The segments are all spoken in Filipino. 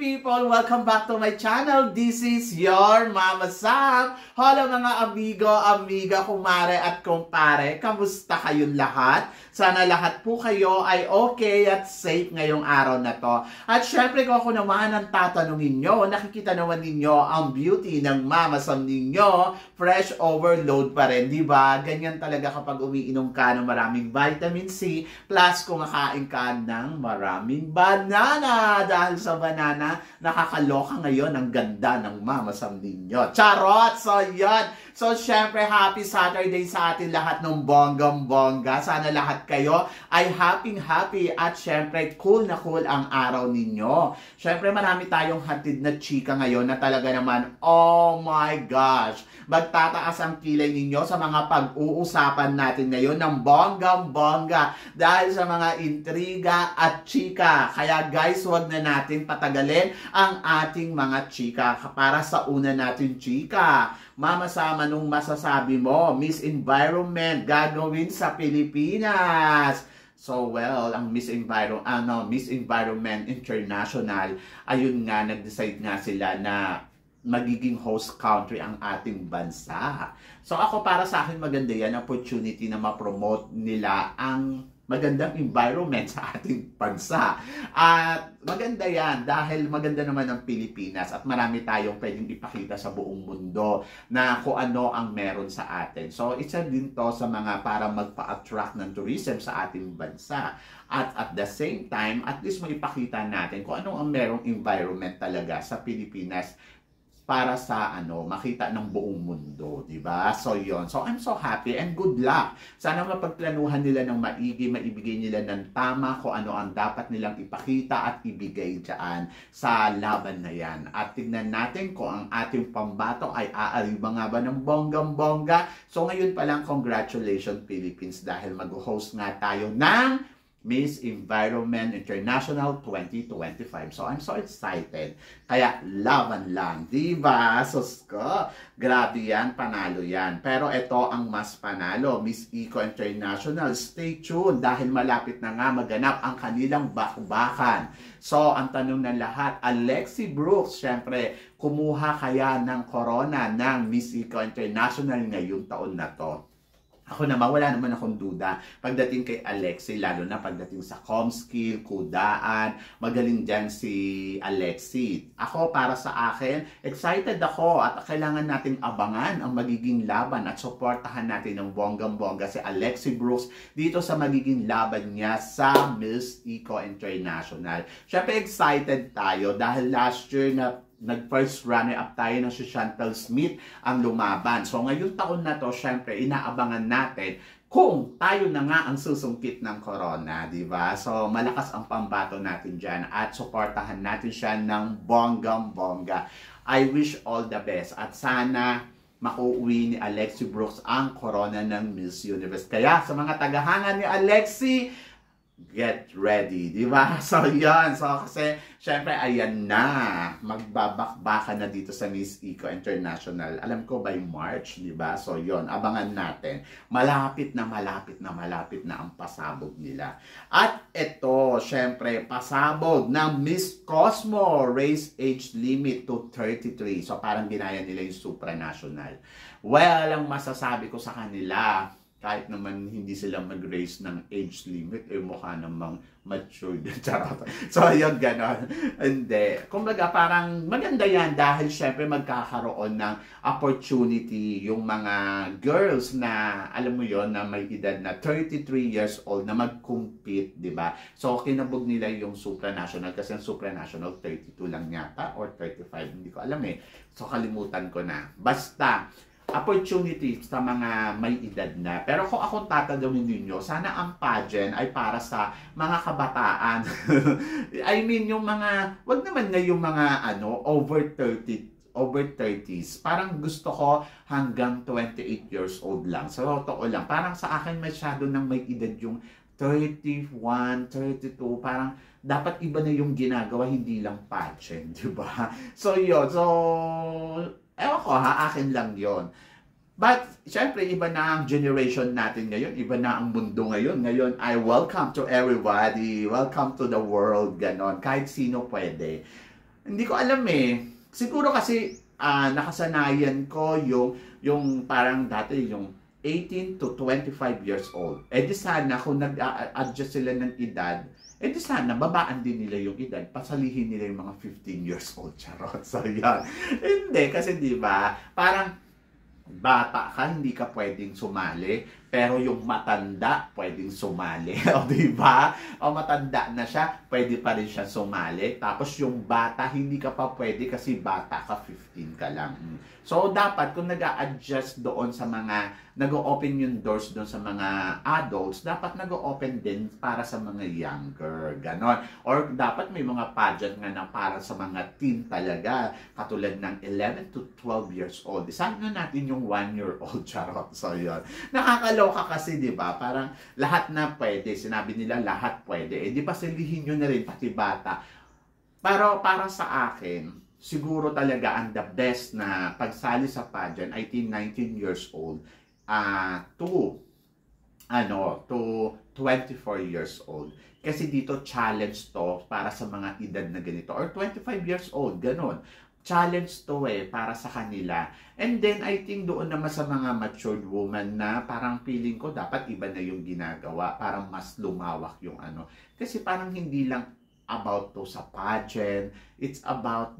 people! Welcome back to my channel. This is your Mama Sam. Hello mga amigo, amiga, kumare at kumpare. Kamusta kayong lahat? Sana lahat po kayo ay okay at safe ngayong araw na to. At syempre kung ako naman ang tatanungin nyo, nakikita naman ninyo ang beauty ng Mama Sam ninyo. Fresh overload pa rin, di ba? Ganyan talaga kapag umiinom ka ng maraming vitamin C plus kumakain ka ng maraming banana. Dahil sa banana, nakakaloka ngayon ang ganda ng Mama Sam ninyo. Charot! So, yan. So, syempre, happy Saturday sa atin lahat ng bonggang-bongga. Sana lahat kayo ay happy at syempre, cool na cool ang araw ninyo. Syempre, marami tayong hatid na chika ngayon na talaga naman, oh my gosh, magtataas ang kilay ninyo sa mga pag-uusapan natin ngayon ng bonggang-bongga dahil sa mga intriga at chika. Kaya guys, huwag na natin patagalin ang ating mga chika para sa una natin chika. Mama Sam, anong masasabi mo? Miss Environment gagawin sa Pilipinas. So well, ang Miss Environment International, ayun nga, nag-decide nga sila na magiging host country ang ating bansa. So ako, para sa akin, maganda yan, opportunity na ma-promote nila ang magandang environment sa ating bansa. At maganda yan dahil maganda naman ang Pilipinas at marami tayong pwedeng ipakita sa buong mundo na kung ano ang meron sa atin. So isa din to sa mga para magpa-attract ng tourism sa ating bansa. At the same time, at least maipakita natin kung ano ang merong environment talaga sa Pilipinas para sa makita ng buong mundo, di ba? So yon. So I'm so happy and good luck. Sana mapagplanuhan nila ng maigi, maibigay nila ng tama kung ano ang dapat nilang ipakita at ibigay diyan sa laban na yan. At tignan natin kung ang ating pambato ay aariba nga ba ng bonggang-bongga. So ngayon pa lang, congratulations Philippines dahil mag-host nga tayo ng Miss Environment International 2025. So, I'm so excited. Kaya, laban lang. Diba? Sus ko. Grabe yan. Panalo yan. Pero ito ang mas panalo. Miss Eco International. Stay tuned dahil malapit na nga maganap ang kanilang bakbakan. So, ang tanong ng lahat, Alexi Brooks, syempre, kumuha kaya ng corona ng Miss Eco International ngayong taon na to? Ako naman, wala naman akong duda pagdating kay Alexi, lalo na pagdating sa Comskill, Kudaan, magaling dyan si Alexi. Ako, para sa akin, excited ako at kailangan nating abangan ang magiging laban at suportahan natin ng bonggang-bongga si Alexi Brooks dito sa magiging laban niya sa Miss Eco International. Siyempre, excited tayo dahil last year na nag-first runner-up tayo ng si Chantal Smith ang lumaban. So ngayong taon na to, syempre, inaabangan natin kung tayo na nga ang susungkit ng corona, di ba? So malakas ang pambato natin dyan at suportahan natin siya ng bonggang-bongga. I wish all the best at sana makuuwi ni Alexi Brooks ang corona ng Miss Universe. Kaya sa mga tagahanga ni Alexi, get ready, di ba? So, yan. So, kasi, syempre, ayan na. Magbabakbakan na dito sa Miss Eco International. Alam ko, by March, di ba? So, yon, abangan natin. Malapit na ang pasabog nila. At ito, syempre, pasabog ng Miss Cosmo. Raise age limit to 33. So, parang ginaya nila yung supranational. Well, ang masasabi ko sa kanila, kahit naman hindi sila mag-raise ng age limit, mukha namang matured. Charot. So, yun, ganon. Hindi. Kumbaga, parang maganda yan dahil syempre magkakaroon ng opportunity yung mga girls na, alam mo yon, na may edad na 33 years old na mag-compete, di ba? So, kinabog nila yung supranational kasi ang supranational 32 lang yata or 35, hindi ko alam eh. So, kalimutan ko na. Basta, opportunity sa mga may edad na. Pero kung akong tatanungin ninyo, sana ang pageant ay para sa mga kabataan. I mean, yung mga, wag naman na yung mga over 30s. Parang gusto ko hanggang 28 years old lang. So, totoo lang. Parang sa akin masyado nang may edad yung 31, 32. Parang dapat iba na yung ginagawa, hindi lang pageant, di ba? So, yun. So, ewan ko ha, akin lang yon. But, syempre, iba na ang generation natin ngayon. Iba na ang mundo ngayon. Ngayon ay welcome to everybody. Welcome to the world. Ganon. Kahit sino pwede. Hindi ko alam eh. Siguro kasi nakasanayan ko yung parang dati yung 18 to 25 years old. Eh di sana kung nag-adjust sila ng edad, eh di sana babaan din nila yung edad, pasalihin nila yung mga 15 years old. Charot. So yan. Hindi kasi di ba parang bata ka, hindi ka pwedeng sumali, pero yung matanda pwedeng sumali. O di ba? O matanda na siya, pwede pa rin siya sumali. Tapos yung bata, hindi ka pa pwede kasi bata ka, 15 ka lang. So dapat kung nag-a-adjust doon sa mga, nag-o-open yung doors doon sa mga adults, dapat nag-o-open din para sa mga younger. Ganon. Or dapat may mga pageant nga na para sa mga teen talaga, katulad ng 11 to 12 years old. Isahin na natin yung 1-year-old. Charot. So yun. Nakakaloka kasi, di ba? Parang lahat na pwede. Sinabi nila lahat pwede. Eh di ba silihin nyo na rin pati bata. Pero para sa akin, siguro talaga ang the best na pagsali sa pageant, 18, 19 years old, to 24 years old. Kasi dito challenge to para sa mga edad na ganito. Or 25 years old, ganun. Challenge to para sa kanila. And then, I think doon naman sa mga matured woman na parang feeling ko dapat iba na yung ginagawa. Parang mas lumawak yung ano. Kasi parang hindi lang about to sa pageant. It's about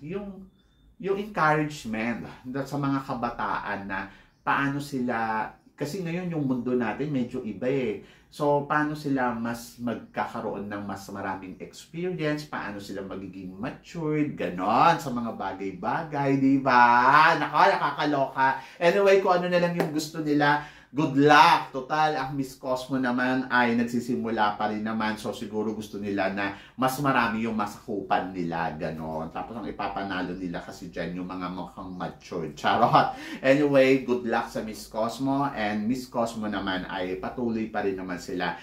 yung encouragement sa mga kabataan na paano sila, kasi ngayon yung mundo natin medyo iba eh. So, paano sila mas magkakaroon ng mas maraming experience, paano sila magiging matured, ganon, sa mga bagay-bagay, di ba? Nakakaloka. Anyway, kung ano na lang yung gusto nila, good luck. Total, ang Miss Cosmo naman ay nagsisimula pa rin naman. So, siguro gusto nila na mas marami yung masakupan nila. Ganon. Tapos, ang ipapanalo nila kasi dyan yung mga mukhang matured. Charot. Anyway, good luck sa Miss Cosmo. And Miss Cosmo naman ay patuloy pa rin naman sila.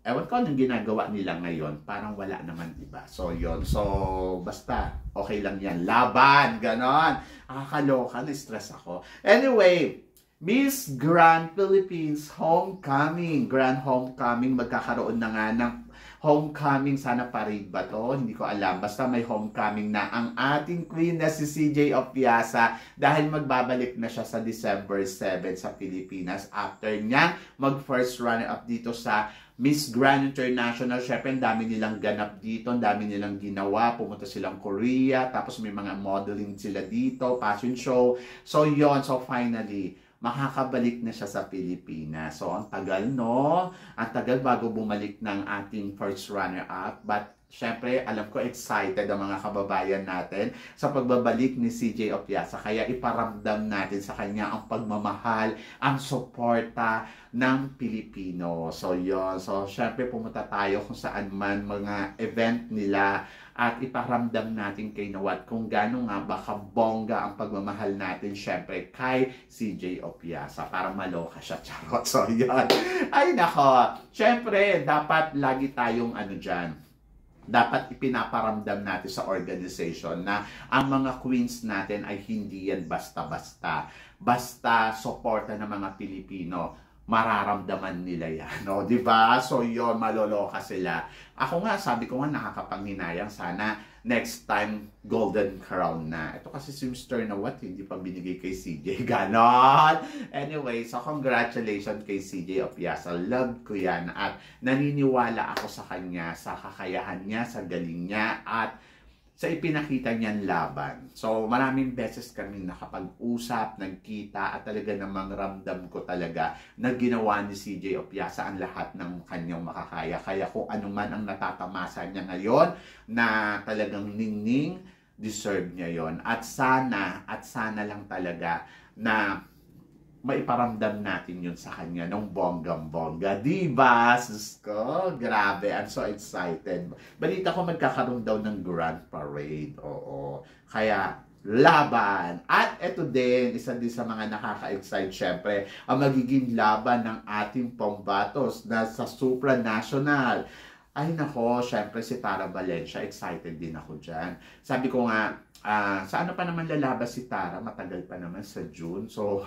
Ewan ko anong ginagawa nila ngayon. Parang wala naman iba. So, yun. So, basta, okay lang yan. Laban. Ganon. Nakakaloka. Na-stress ako. Anyway, Miss Grand Philippines Homecoming. Grand Homecoming. Magkakaroon na nga ng homecoming. Sana parade ba to? Hindi ko alam. Basta may homecoming na ang ating queen na si CJ Opiasa dahil magbabalik na siya sa December 7 sa Pilipinas. After niya, mag-first runner-up dito sa Miss Grand International. Syempre, ang dami nilang ganap dito. Ang dami nilang ginawa. Pumunta silang Korea. Tapos may mga modeling sila dito. Fashion show. So, yon. So, finally, makakabalik na siya sa Pilipinas. So, ang tagal, no? Ang tagal bago bumalik ng ating first runner-up. But, syempre, alam ko excited ang mga kababayan natin sa pagbabalik ni CJ Opiasa. Kaya iparamdam natin sa kanya ang pagmamahal, ang suporta ng Pilipino. So, yun. So, syempre, pumunta tayo kung saan man mga event nila at iparamdam natin kay Nawat kung gaano nga ba kabongga ang pagmamahal natin syempre kay CJ Opiasa para maloka siya. Charot. So, yun. Ay, nako. Syempre, dapat lagi tayong dyan. Dapat ipinaparamdam natin sa organization na ang mga queens natin ay hindi yan basta-basta. Basta suporta ng mga Pilipino, mararamdaman nila yan, no? Diba? So, yun, maloloka sila. Ako nga, sabi ko nga, nakakapanghinayang sana next time, golden crown na. Ito kasi si Mr. Nawat, hindi pa binigay kay CJ. Ganon! Anyway, so congratulations kay CJ Opiasa. Love ko yan. At naniniwala ako sa kanya, sa kakayahan niya, sa galing niya, at sa ipinakita niyang laban. So, maraming beses kami nakapag-usap, nagkita, at talaga namang ramdam ko talaga na ginawa ni CJ Opiasa ang lahat ng kanyang makakaya. Kaya kung ano man ang natatamasa niya ngayon na talagang ningning, deserve niya yon. At sana lang talaga na maiparamdam natin yun sa kanya ng bonggang-bongga. Diba? Sus ko, grabe. I'm so excited. Balita ko magkakaroon daw ng grand parade. Oo. Kaya, laban. At ito din, isa din sa mga nakaka-excite syempre, ang magiging laban ng ating pambatos na sa supranational. Ay nako, syempre si Tara Valencia, excited din ako dyan. Sabi ko nga, sa ano pa naman lalabas si Tara? Matagal pa naman sa June. So,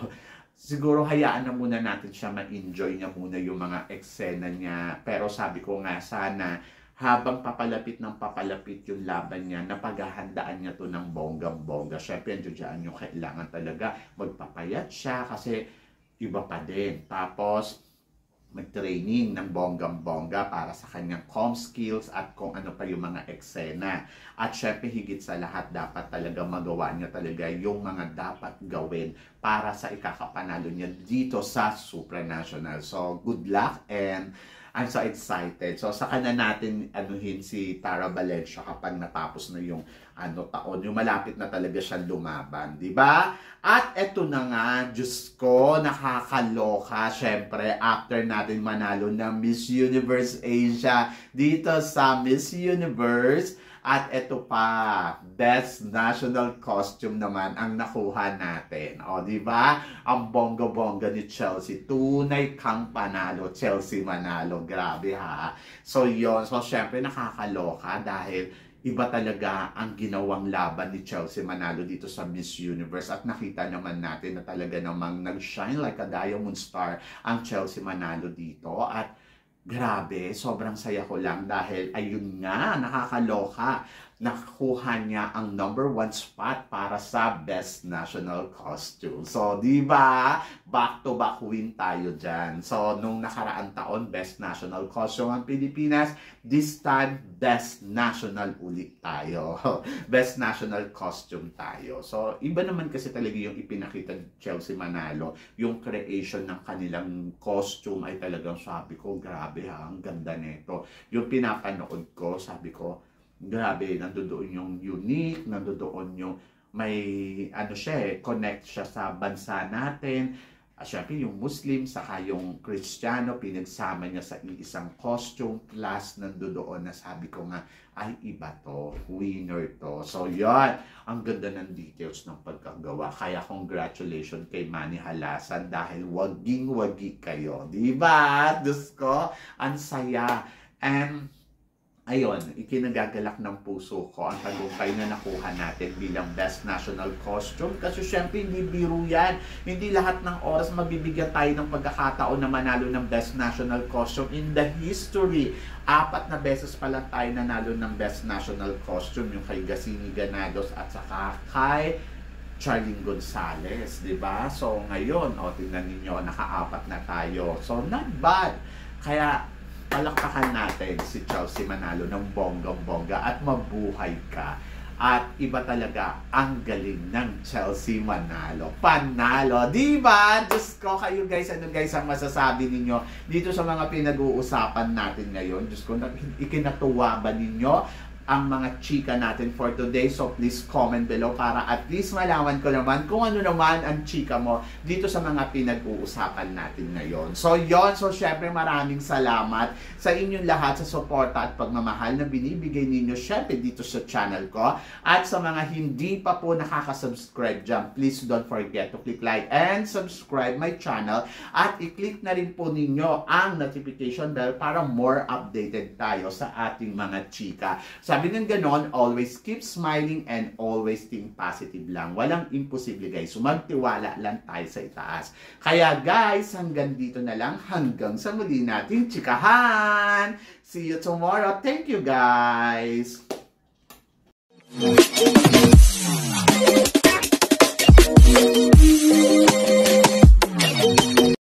siguro hayaan na muna natin siya ma-enjoy niya muna yung mga eksena niya. Pero sabi ko nga, sana habang papalapit ng papalapit yung laban niya, napaghahandaan niya to ng bonggang-bongga. Syempre, diyan yung kailangan talaga magpapayat siya kasi iba pa din. Tapos, mag-training ng bonggang-bongga para sa kanyang comm skills at kung ano pa yung mga eksena. At syempre, higit sa lahat, dapat talaga magawa niya talaga yung mga dapat gawin para sa ikakapanalo niya dito sa supranational. So, good luck and I'm so excited. So, saka na natin anuhin si Tara Valencia kapag natapos na yung taon. Yung malapit na talaga siyang lumaban. Diba? At eto na nga, Diyos ko, nakakaloka. Syempre, after natin manalo ng Miss Universe Asia dito sa Miss Universe, at ito pa, Best National Costume naman ang nakuha natin. O, di ba? Ang bongga-bongga ni Chelsea. Tunay kang panalo. Chelsea manalo. Grabe ha. So, yon. So, syempre nakakaloka dahil iba talaga ang ginawang laban ni Chelsea manalo dito sa Miss Universe. At nakita naman natin na talaga namang nag-shine like a diamond star ang Chelsea manalo dito. At grabe, sobrang saya ko lang dahil ayun nga, nakakaloka. Nakuha niya ang #1 spot para sa Best National Costume. So, di ba? Back to back win tayo dyan. So, nung nakaraang taon, Best National Costume ang Pilipinas. This time, Best National ulit tayo. Best National Costume tayo. So, iba naman kasi talaga yung ipinakita ni Chelsea Manalo. Yung creation ng kanilang costume ay talagang sabi ko, grabe ha, ang ganda nito. Yung pinapanood ko, sabi ko, grabe, nandoon yung unique, nandoon yung may connect siya sa bansa natin. Siyempre yung Muslim, saka yung Kristiyano, pinagsama niya sa isang costume, plus nandoon na sabi ko nga, ay iba to, winner to. So yon, ang ganda ng details ng pagkagawa. Kaya congratulations kay Manny Halasan dahil waging-wagi kayo. Diba? Diyos ko, ang saya. And ayun, ikinagagalak ng puso ko ang tagumpay na nakuha natin bilang Best National Costume. Kasi syempre hindi biro yan. Hindi lahat ng oras mabibigyan tayo ng pagkakataon na manalo ng Best National Costume in the history. 4 na beses pa lang tayo nanalo ng Best National Costume. Yung kay Gasini Ganados at saka kay Charlene Gonzalez, di ba? So ngayon, tingnan ninyo, naka-4 na tayo. So not bad. Kaya palakpakan natin si Chelsea Manalo ng bonggang-bongga at mabuhay ka. At iba talaga ang galing ng Chelsea Manalo. Panalo! Diba? Diyos ko, kayo guys, ano guys ang masasabi ninyo dito sa mga pinag-uusapan natin ngayon? Diyos ko, ikinatuwa ba ninyo ang mga chika natin for today? So please comment below para at least malaman ko naman kung ano naman ang chika mo dito sa mga pinag-uusapan natin ngayon. So yon, so syempre maraming salamat sa inyong lahat sa suporta at pagmamahal na binibigay ninyo syempre dito sa channel ko. At sa mga hindi pa po nakaka-subscribe dyan, please don't forget to click like and subscribe my channel at i-click na rin po ninyo ang notification bell para more updated tayo sa ating mga chika. Sabi ng ganon, always keep smiling and always think positive lang. Walang imposible guys. So magtiwala lang tayo sa itaas. Kaya guys, hanggang dito na lang. Hanggang sa muli nating chikahan. See you tomorrow. Thank you guys.